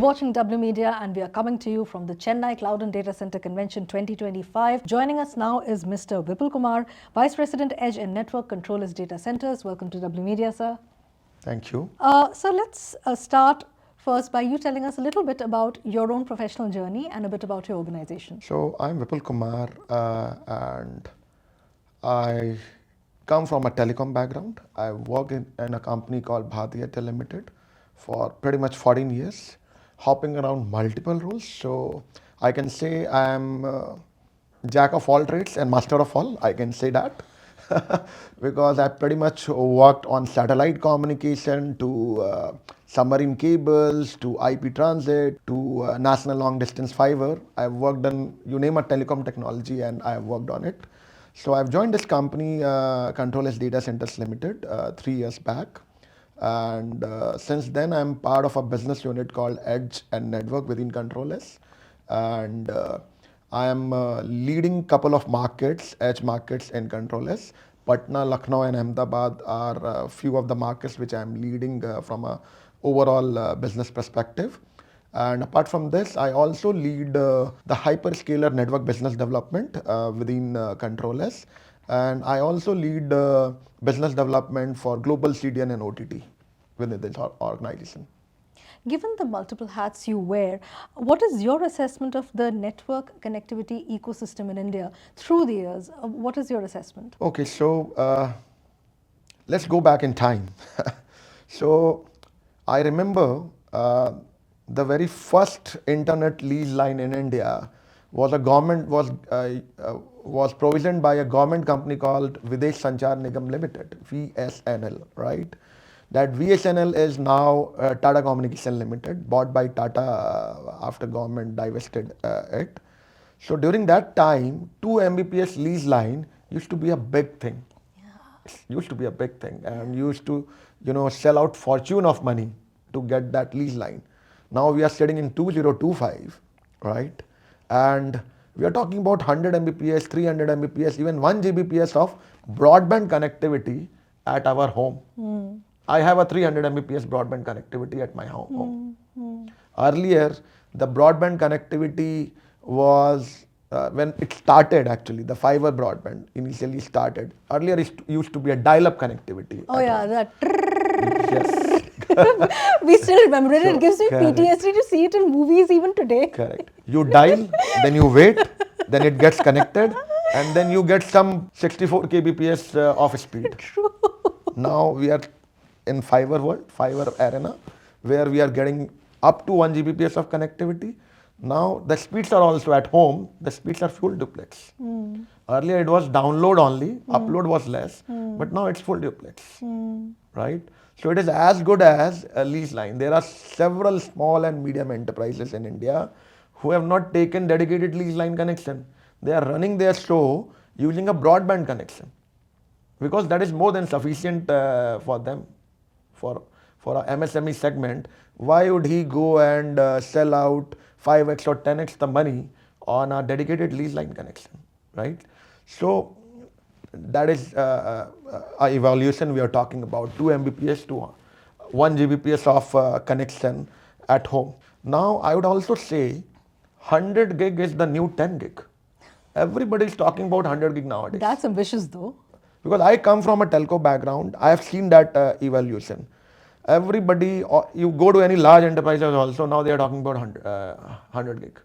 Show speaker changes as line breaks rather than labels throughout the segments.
watching W.Media and we are coming to you from the Chennai Cloud Datacenter Convention 2025. Joining us now is Mr. Vipul Kumar, Vice President Edge and Network CtrlS Datacenters. Welcome to W.Media, sir.
Thank you.
So let's start first by you telling us a little bit about your own professional journey and a bit about your organization.
So I'm Vipul Kumar and I come from a telecom background. I work in a company called Bharti Airtel Limited for pretty much 14 years, hopping around multiple roles. So I can say I'm jack of all trades and master of all. I can say that because I pretty much worked on satellite communication to submarine cables to IP transit to national long distance fiber. I've worked on, you name a telecom technology and I've worked on it. So I've joined this company, CtrlS Datacenters Limited, 3 years back. And since then, I'm part of a business unit called Edge and Network within CtrlS. And I am leading couple of markets, edge markets in CtrlS. Patna, Lucknow, and Ahmedabad are a few of the markets which I'm leading from a overall business perspective. And apart from this, I also lead the hyperscaler network business development within CtrlS. And I also lead business development for global CDN and OTT within this organization.
Given the multiple hats you wear, what is your assessment of the network connectivity ecosystem in India through the years? What is your assessment?
Okay, so let's go back in time. So I remember the very first internet lease line in India was was provisioned by a government company called Videsh Sanchar Nigam Limited, VSNL, right? That VSNL is now Tata Communication Limited, bought by Tata after government divested it. So during that time, 2 Mbps lease line used to be a big thing. Used to be a big thing, and used to, sell out fortune of money to get that lease line. Now we are sitting in 2025, right? And we are talking about 100 Mbps, 300 Mbps, even 1 Gbps of broadband connectivity at our home. I have a 300 Mbps broadband connectivity at my home. Earlier, the broadband connectivity was, when it started actually, the fiber broadband initially started. Earlier it used to be a dial-up connectivity.
Oh yeah, that.
Yes.
We still remember it.
So,
It gives me
correct.
PTSD to see it in movies even today.
Correct. You dial, then you wait, then it gets connected, and then you get some 64 kbps of speed.
True.
Now we are in fiber world, fiber arena, where we are getting up to 1 Gbps of connectivity. Now the speeds are also at home, the speeds are full duplex. Earlier it was download only, upload was less, but now it's full duplex, right? So it is as good as a lease line. There are several small and medium enterprises in India who have not taken dedicated lease line connection. They are running their show using a broadband connection because that is more than sufficient for them, for a MSME segment. Why would he go and sell out 5x or 10x the money on a dedicated lease line connection, right? So that is a evaluation we are talking about, 2 Mbps to 1 Gbps of connection at home. Now I would also say 100 gig is the new 10 gig. Everybody is talking about 100 gig nowadays.
That's ambitious though.
Because I come from a telco background, I have seen that evaluation. Everybody, you go to any large enterprises also, now they are talking about 100 gig.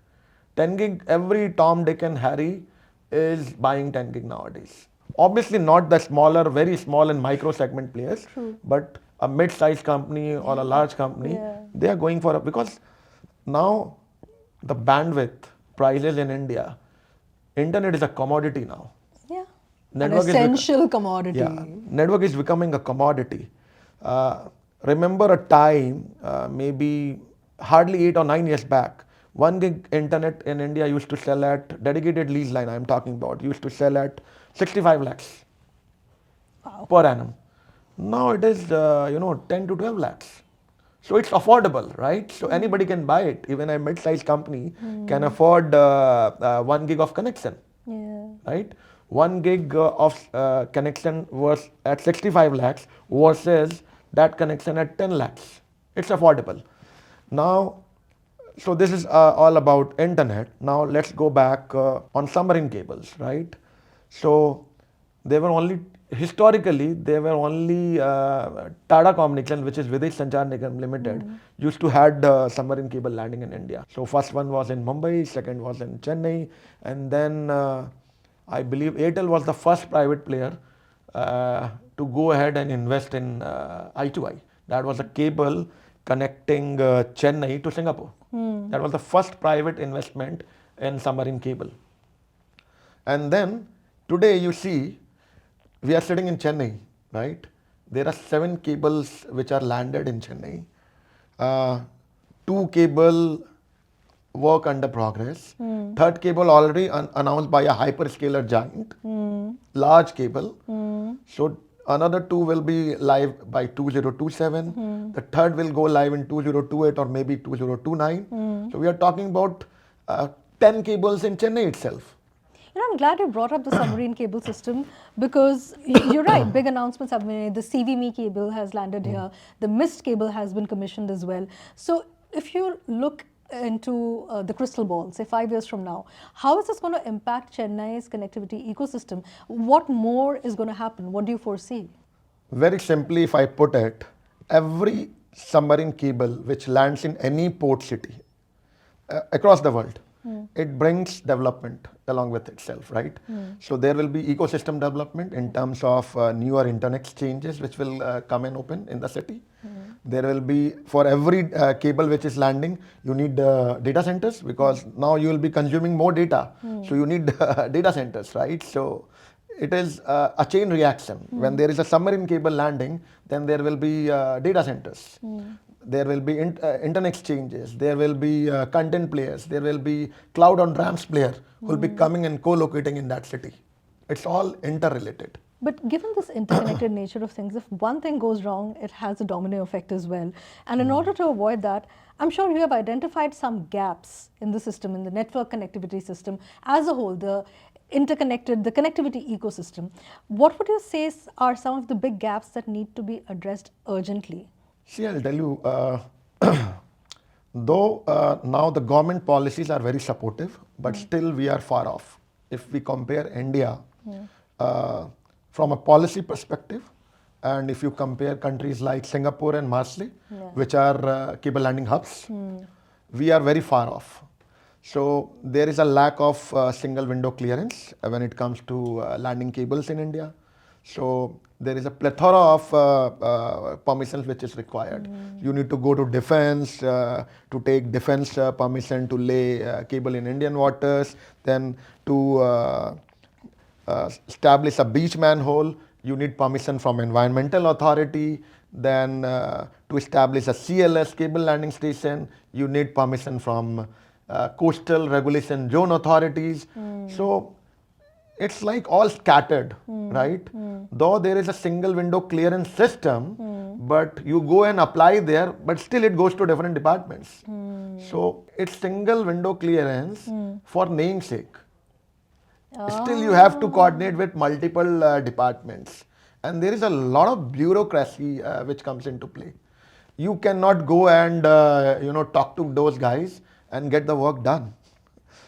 10 gig, every Tom, Dick and Harry is buying 10 gig nowadays. Obviously not the smaller, very small and micro segment players, but a mid-sized company or a large company, they are going for it because now the bandwidth prices in India, internet is a commodity now.
Yeah.
Network
An essential commodity.
Yeah, network is becoming a commodity. Remember a time, maybe hardly 8 or 9 years back, 1 gig internet in India used to sell at, dedicated lease line I'm talking about, used to sell at 65 lakhs per annum. Now it is, 10 to 12 lakhs. So it's affordable, right? So anybody can buy it. Even a mid-sized company can afford 1 gig of connection, right? 1 gig of connection was at 65 lakhs versus that connection at 10 lakhs. It's affordable. Now So this is all about internet. Now let's go back on submarine cables, right? So they were only historically they were only Tata Communications, which is Videsh Sanchar Nigam Limited, used to had submarine cable landing in India. So first one was in Mumbai, second was in Chennai, and then I believe Airtel was the first private player to go ahead and invest in I2I. That was a cable connecting Chennai to Singapore. That was the first private investment in submarine cable. And then today you see we are sitting in Chennai, right? There are 7 cables which are landed in Chennai. 2 cable work under progress. Third cable already announced by a hyperscaler giant, large cable. So another 2 will be live by 2027. The third will go live in 2028 or maybe 2029. So we are talking about 10 cables in Chennai itself.
I'm glad you brought up the submarine cable system because you're right, big announcements have been made. The CVMe cable has landed here. The MIST cable has been commissioned as well. So if you look into the crystal ball, say 5 years from now, how is this going to impact Chennai's connectivity ecosystem? What more is going to happen? What do you foresee?
Very simply, if I put it, every submarine cable which lands in any port city across the world, it brings development along with itself, right? So there will be ecosystem development in terms of newer internet exchanges which will come and open in the city. There will be, for every cable which is landing, you need data centers because now you will be consuming more data. So you need data centers, right? So it is a chain reaction. When there is a submarine cable landing, then there will be data centers. There will be internet exchanges, there will be content players, there will be cloud on ramps player who will be coming and co-locating in that city. It's all interrelated.
But given this interconnected nature of things, if one thing goes wrong, it has a domino effect as well. And in order to avoid that, I'm sure you have identified some gaps in the system, in the network connectivity system as a whole, the connectivity ecosystem. What would you say are some of the big gaps that need to be addressed urgently?
See, I'll tell you, though now the government policies are very supportive, but still we are far off. If we compare India from a policy perspective, and if you compare countries like Singapore and Marseille, which are cable landing hubs, we are very far off. So there is a lack of single window clearance when it comes to landing cables in India. So there is a plethora of permissions which is required. You need to go to defense to take defense permission to lay cable in Indian waters. Then to establish a beach manhole, you need permission from environmental authority. Then to establish a CLS cable landing station, you need permission from coastal regulation zone authorities. So it's like all scattered, right? Though there is a single window clearance system, but you go and apply there, but still it goes to different departments. So it's single window clearance for namesake. Still you have to coordinate with multiple departments. And there is a lot of bureaucracy which comes into play. You cannot go and talk to those guys and get the work done.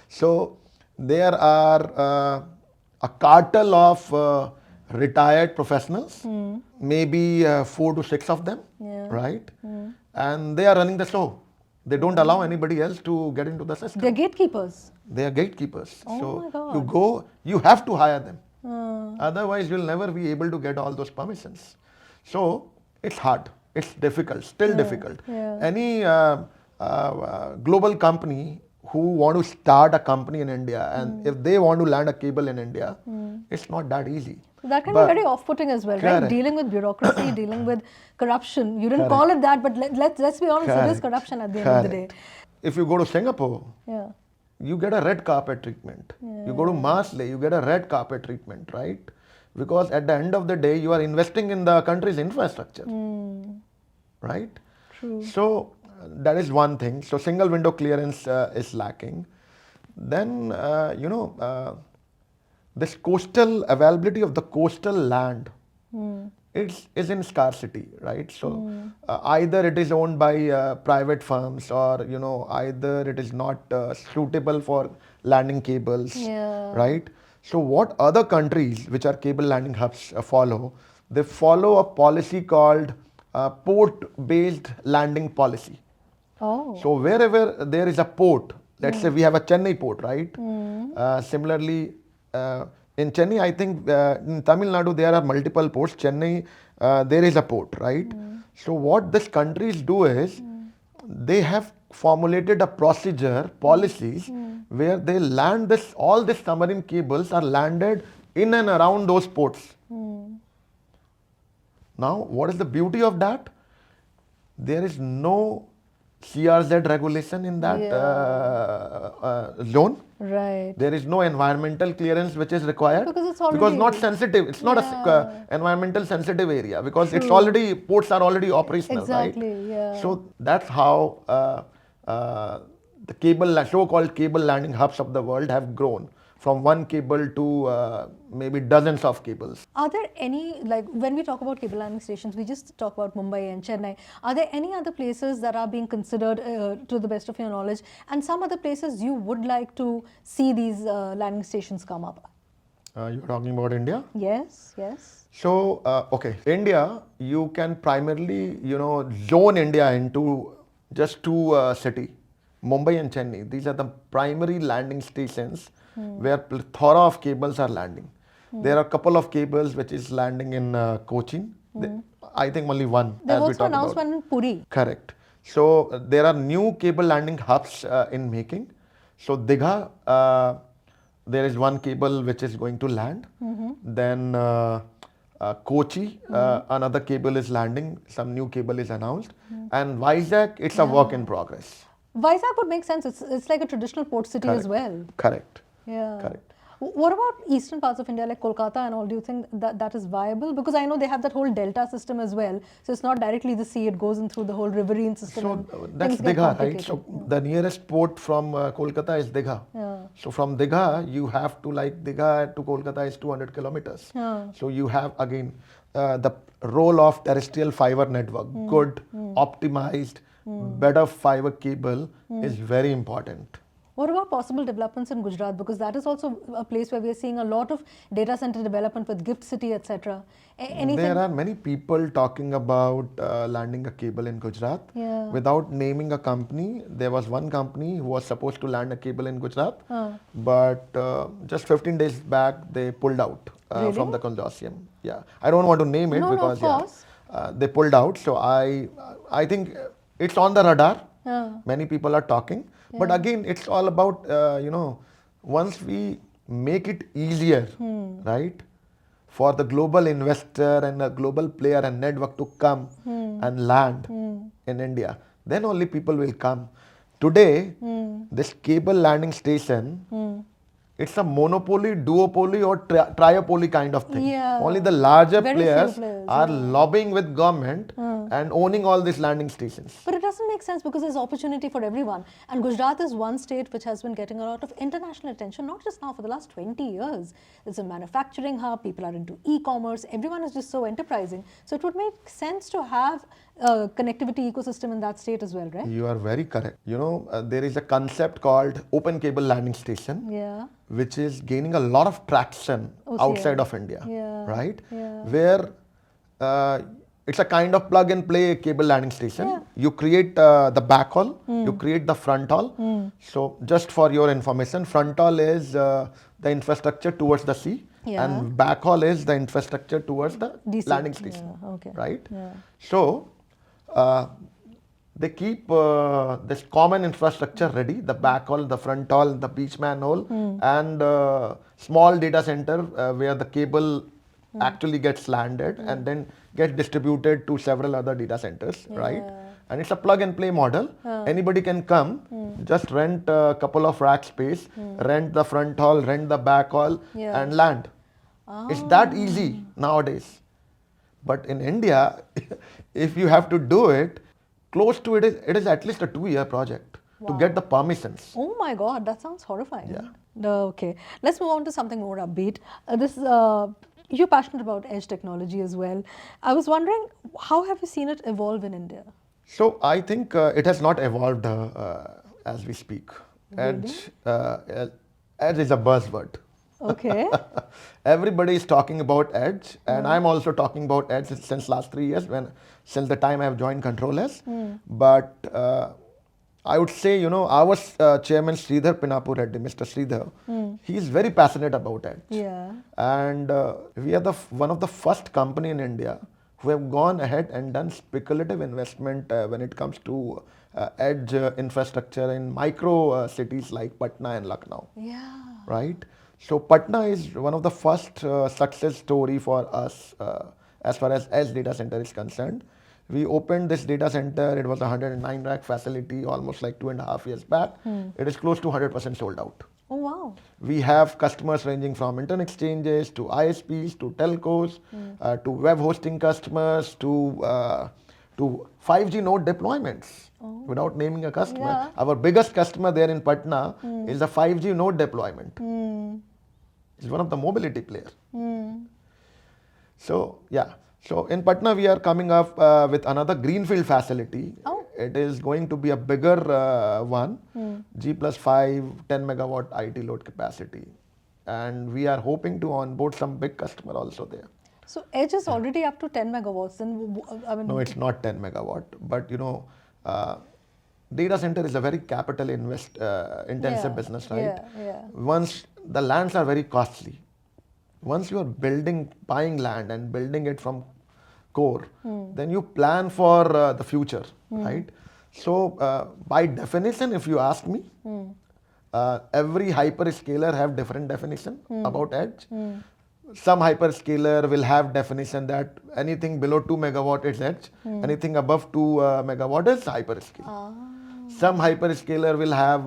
So there are a cartel of retired professionals, maybe 4 to 6 of them, right? And they are running the show. They don't allow anybody else to get into the system.
They're gatekeepers.
They are gatekeepers.
Oh
so
my God.
you go, you have to hire them. Otherwise, you'll never be able to get all those permissions. So it's hard. It's difficult. Still difficult. Any global company who want to start a company in India and if they want to land a cable in India, it's not that easy.
That can be very off-putting as well, right? Dealing with bureaucracy, dealing with corruption. You didn't call it that, but let's be honest, it is corruption at the end of the day.
If you go to Singapore, you get a red carpet treatment. You go to Marseille, you get a red carpet treatment, right? Because at the end of the day, you are investing in the country's infrastructure, right?
True.
So that is one thing. So single window clearance is lacking. Then, this coastal availability of the coastal land is in scarcity, right? So either it is owned by private firms, or either it is not suitable for landing cables,
Yeah.
right? So what other countries which are cable landing hubs follow? They follow a policy called port-based landing policy.
Oh.
So wherever there is a port, let's say we have a Chennai port, right? Similarly, in Chennai, I think in Tamil Nadu there are multiple ports. Chennai, there is a port, right? So what these countries do is they have formulated a procedure, policies, where they land this, all these submarine cables are landed in and around those ports. Now, what is the beauty of that? There is no CRZ regulation in that zone.
Right.
There is no environmental clearance which is required
Because it's already-
not sensitive. It's not a environmental sensitive area, because it's already, ports are already operational,
Exactly,
right?
yeah.
So that's how the so-called cable landing hubs of the world have grown from one cable to maybe dozens of cables.
Are there any, like when we talk about cable landing stations, we just talk about Mumbai and Chennai. Are there any other places that are being considered to the best of your knowledge, and some other places you would like to see these landing stations come up?
You're talking about India?
Yes, yes.
So, okay, India, you can primarily, zone India into just two cities, Mumbai and Chennai. These are the primary landing stations where plethora of cables are landing. There are a couple of cables which is landing in Cochin. I think only one.
They've
as we
also
talked
announced
about.
one in Puri.
Correct. So there are new cable landing hubs in making. So Digha, there is one cable which is going to land. Then Kochi, another cable is landing. Some new cable is announced. And Vizag, it's a work in progress.
Vizag would make sense. It's like a traditional port city as well.
Correct.
Yeah.
Correct.
What about eastern parts of India like Kolkata and all? Do you think that that is viable? Because I know they have that whole delta system as well. So it's not directly the sea, it goes in through the whole riverine system.
So
and
that's
things get
Digha, right?
complicated.
So the nearest port from Kolkata is Digha.
Yeah.
So from Digha, you have to, like, Digha to Kolkata is 200 kilometers.
Yeah.
So you have again the role of terrestrial fiber network, good, optimized, better fiber cable is very important.
What about possible developments in Gujarat? Because that is also a place where we are seeing a lot of data center development with Gift City, etc. Anything?
There are many people talking about landing a cable in Gujarat.
Yeah.
Without naming a company, there was one company who was supposed to land a cable in Gujarat, but just 15 days back they pulled out from the consortium. Yeah, I don't want to name it
No,
because
of course.
they pulled out. So I think it's on the radar. Many people are talking, but again, it's all about once we make it easier, right, for the global investor and a global player and network to come and land in India, then only people will come. Today, this cable landing station, it's a monopoly, duopoly, or triopoly kind of thing.
Yeah.
Only the larger
Very few
players
players,
are lobbying with government and owning all these landing stations.
But it doesn't make sense because there's opportunity for everyone. And Gujarat is one state which has been getting a lot of international attention, not just now, for the last 20 years. It's a manufacturing hub, people are into e-commerce, everyone is just so enterprising. So it would make sense to have a connectivity ecosystem in that state as well, right?
You are very correct. There is a concept called open cable landing station,
Yeah.
which is gaining a lot of traction outside of India,
Yeah.
right?
Yeah.
Where it's a kind of plug and play cable landing station.
Yeah.
You create the backhaul, you create the fronthaul. So just for your information, fronthaul is the infrastructure towards the sea,
Yeah.
and backhaul is the infrastructure towards the
DC.
landing station,
Yeah, okay.
right?
Yeah.
So they keep this common infrastructure ready, the backhaul, the fronthaul, the beach manhole, and small data center where the cable actually gets landed and then gets distributed to several other data centers, right? And it's a plug and play model. Anybody can come, just rent a couple of rack space, rent the fronthaul, rent the backhaul, and land. It's that easy nowadays. But in India, if you have to do it, close to it is at least a 2-year project to get the permissions.
Oh my God, that sounds horrifying.
Yeah.
Okay, let's move on to something more upbeat. you're passionate about edge technology as well. I was wondering, how have you seen it evolve in India?
So I think it has not evolved as we speak.
Really?
Edge is a buzzword.
Okay.
Everybody is talking about edge, and I'm also talking about edge since last 3 years, since the time I have joined CtrlS. But I would say, our chairman Sridhar Pinapu Reddy, Mr. Sridhar, he is very passionate about edge.
Yeah.
And we are one of the first company in India who have gone ahead and done speculative investment when it comes to edge infrastructure in micro cities like Patna and Lucknow.
Yeah.
Right? So Patna is one of the first success story for us as far as edge data center is concerned. We opened this data center, it was a 109 rack facility almost like 2.5 years back. It is close to 100% sold out.
Oh, wow.
We have customers ranging from internet exchanges to ISPs to telcos to web hosting customers to 5G node deployments. Without naming a customer,
Yeah.
our biggest customer there in Patna is a 5G node deployment. It's one of the mobility player. So yeah, so in Patna we are coming up with another greenfield facility.
Oh.
It is going to be a bigger one, G+5, 10 megawatt IT load capacity. And we are hoping to onboard some big customer also there.
So edge is already up to 10 megawatts. Then, I mean,
No, it's not 10 megawatt, but data center is a very capital intensive
Yeah,
business, right?
yeah.
Once the lands are very costly. Once you are buying land and building it from core, then you plan for the future, right? So by definition, if you ask me, every hyperscaler have different definition about edge. Some hyperscaler will have definition that anything below 2 megawatt is edge, anything above 2 megawatt is hyperscale. Some hyperscaler will have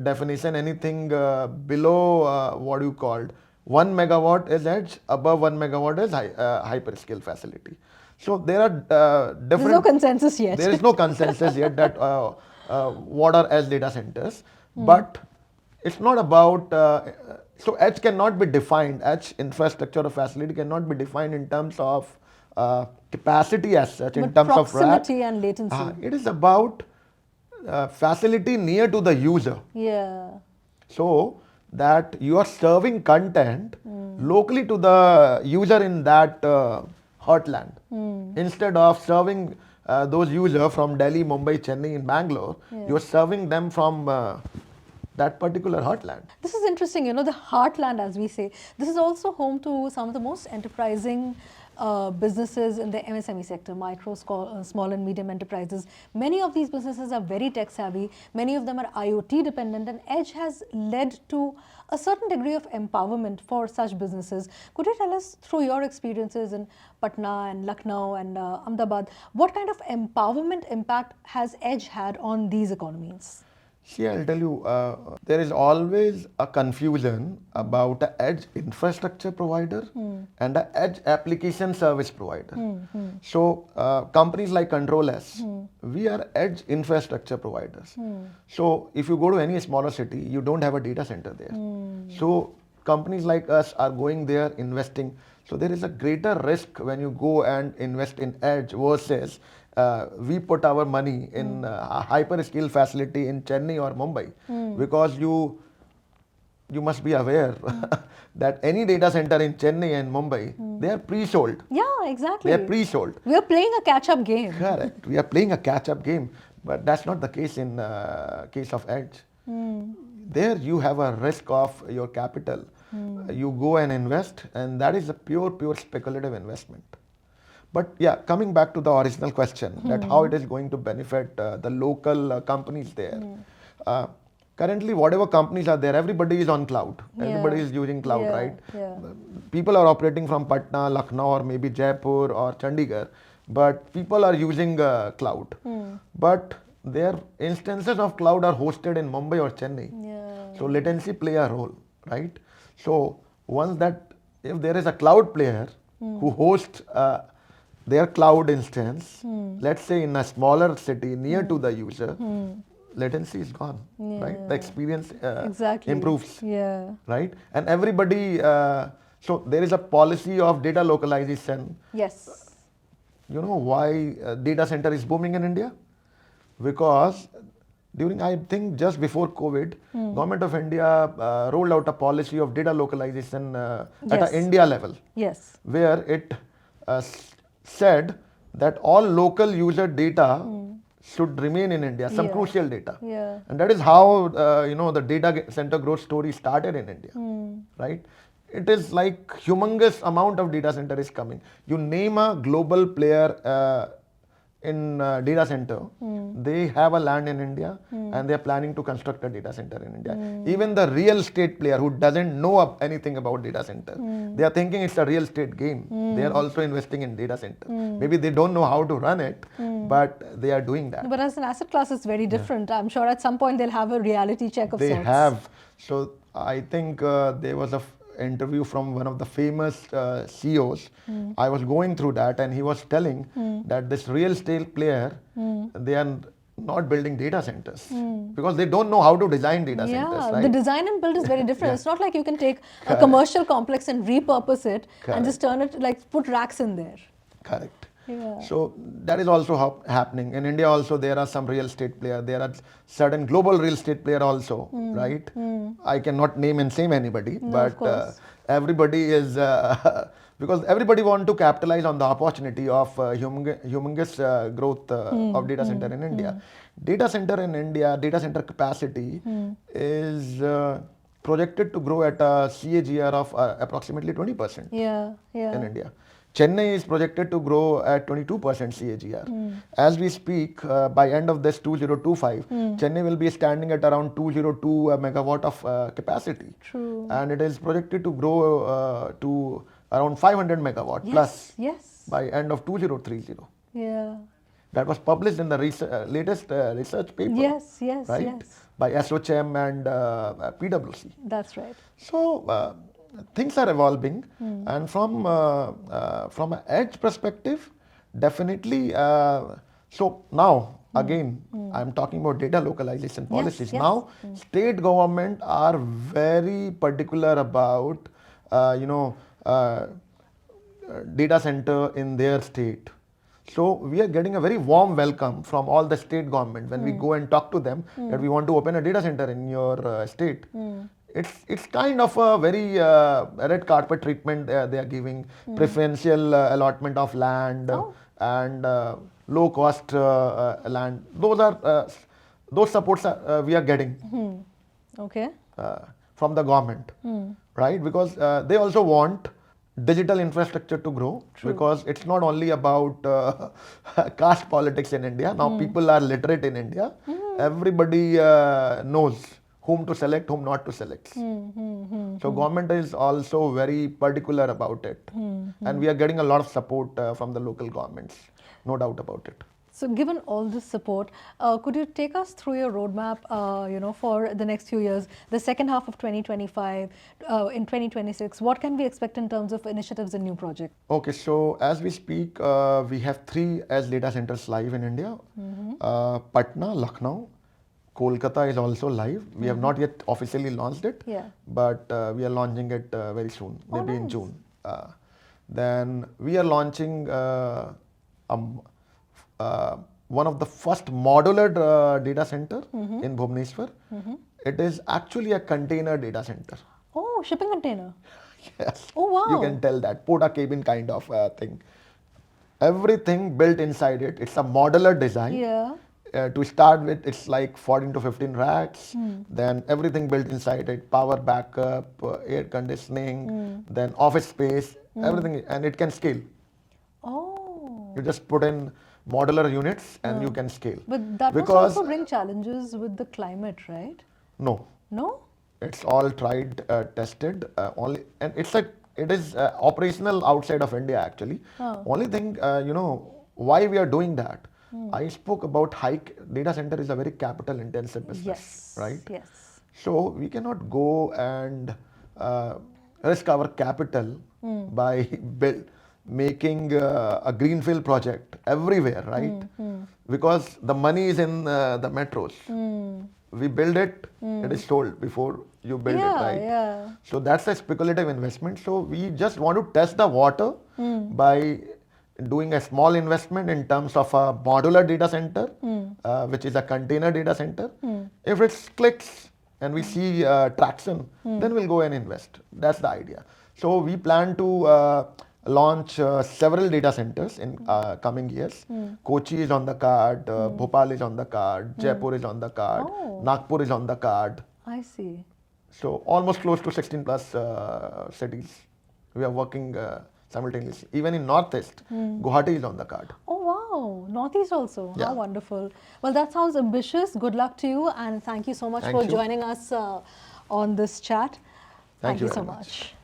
definition anything below what you called 1 megawatt is edge, above 1 megawatt is hyperscale facility. So there are different.
There's no consensus yet.
There is no consensus yet that what are edge data centers, but it's not about. So edge cannot be defined. Edge infrastructure or facility cannot be defined in terms of capacity as such, in
But
terms of rack.
proximity and latency.
It is about facility near to the user.
Yeah.
So that you are serving content locally to the user in that heartland. Instead of serving those users from Delhi, Mumbai, Chennai, and Bangalore, you are serving them from that particular heartland.
This is interesting, the heartland, as we say. This is also home to some of the most enterprising businesses in the MSME sector, micro, small and medium enterprises. Many of these businesses are very tech savvy. Many of them are IoT dependent, and edge has led to a certain degree of empowerment for such businesses. Could you tell us, through your experiences in Patna and Lucknow and Ahmedabad, what kind of empowerment impact has edge had on these economies?
See, I'll tell you, there is always a confusion about an edge infrastructure provider and an edge application service provider. So, companies like CtrlS, we are edge infrastructure providers. So, if you go to any smaller city, you don't have a data center there. So, companies like us are going there, investing. So, there is a greater risk when you go and invest in edge versus we put our money in a hyperscale facility in Chennai or Mumbai, because you must be aware that any data center in Chennai and Mumbai, they are pre-sold.
Yeah, exactly.
They are pre-sold.
We are playing a catch-up game.
Correct. We are playing a catch-up game, but that's not the case in case of edge. There you have a risk of your capital. You go and invest, and that is a pure speculative investment. But yeah, coming back to the original question, that how it is going to benefit the local companies there. Currently, whatever companies are there, everybody is on cloud. Everybody is using cloud, right?
Yeah.
People are operating from Patna, Lucknow, or maybe Jaipur or Chandigarh, but people are using cloud. But their instances of cloud are hosted in Mumbai or Chennai.
Yeah.
So latency play a role, right? So once that, if there is a cloud player who hosts their cloud instance, let's say in a smaller city near to the user, latency is gone, right? The experience
Exactly.
improves,
Yeah.
right? And everybody So there is a policy of data localization.
Yes.
You know why data center is booming in India? Because during, I think, just before COVID, Government of India rolled out a policy of data localization at
Yes.
a India level,
Yes.
where it said that all local user data should remain in India, some
Yeah.
crucial data.
Yeah.
And that is how the data center growth story started in India, right? It is like humongous amount of data center is coming. You name a global player in data center, they have a land in India and they are planning to construct a data center in India. Even the real estate player who doesn't know anything about data center, they are thinking it's a real estate game. They are also investing in data center. Maybe they don't know how to run it, but they are doing that.
But as an asset class, it's very different. I'm sure at some point they'll have a reality check of
They
sorts.
have. So I think there was a interview from one of the famous CEOs. I was going through that, and he was telling that this real estate player, they are not building data centers because they don't know how to design data centers.
Yeah,
Right?
the design and build is very different. It's not like you can take a commercial complex and repurpose it and just turn it, like put racks in there.
Correct.
Yeah.
So that is also happening in India. Also, there are some real estate player. There are certain global real estate player also, right? I cannot name and say anybody,
No, of
but
course.
everybody is because everybody want to capitalize on the opportunity of humongous growth of data center in India. Data center in India, data center capacity is projected to grow at a CAGR of approximately 20%
Yeah, yeah.
in India. Chennai is projected to grow at 22% CAGR. As we speak, by end of this 2025, Chennai will be standing at around 202 megawatt of capacity.
True.
And it is projected to grow to around 500 megawatt
Yes,
plus
yes.
by end of 2030.
Yeah.
That was published in the latest research paper.
Yes, yes,
right?
yes.
By SOCHM and PwC.
That's right.
So things are evolving, and from an edge perspective, definitely. So now again, I'm talking about data localization policies.
yes.
Now, state government are very particular about data center in their state. So we are getting a very warm welcome from all the state government when we go and talk to them that we want to open a data center in your state. It's kind of a very red carpet treatment they are giving, preferential allotment of land and low cost land. Those supports we are getting
Okay.
from the government, right? Because they also want digital infrastructure to grow. Because it's not only about caste politics in India. Now people are literate in India. Everybody knows whom to select, whom not to select. So government is also very particular about it. And we are getting a lot of support from the local governments, no doubt about it.
So given all this support, could you take us through your roadmap, for the next few years, the second half of 2025, in 2026, what can we expect in terms of initiatives and new projects?
Okay, so as we speak, we have 3 edge data centers live in India. Patna, Lucknow, Kolkata is also live. We have not yet officially launched it, but we are launching it very soon, maybe in June. Then we are launching one of the first modular data center in Bhubaneswar. It is actually a container data center.
Oh, shipping container.
Yes.
Oh, wow.
You can tell that, porta cabin kind of thing. Everything built inside it. It's a modular design.
Yeah.
To start with, it's like 14 to 15 racks. Then everything built inside it, power backup, air conditioning, then office space, everything, and it can scale.
Oh.
You just put in modular units and you can scale.
But that must
Because
also bring challenges with the climate, right?
no,
No?
it's all tried, tested, only, and it is operational outside of India actually. Only thing, why we are doing that. I spoke about data center is a very capital intensive business,
Yes.
right?
Yes.
So we cannot go and risk our capital by making a greenfield project everywhere, right? Because the money is in the metros. we build it, it is sold before you build it, right?
Yeah.
So that's a speculative investment. So we just want to test the water by doing a small investment in terms of a modular data center, which is a container data center. If it clicks and we see traction, then we'll go and invest. That's the idea. So we plan to launch several data centers in coming years. Kochi is on the card, Bhopal is on the card, Jaipur is on the card,
Oh.
Nagpur is on the card.
I see.
So almost close to 16 plus cities. We are working simultaneously. Even in Northeast, Guwahati is on the card.
Oh wow, Northeast also.
Yeah.
How wonderful. Well, that sounds ambitious. Good luck to you, and thank you so much
Thank
for
you.
joining us on this chat.
Thank you
so
very
much.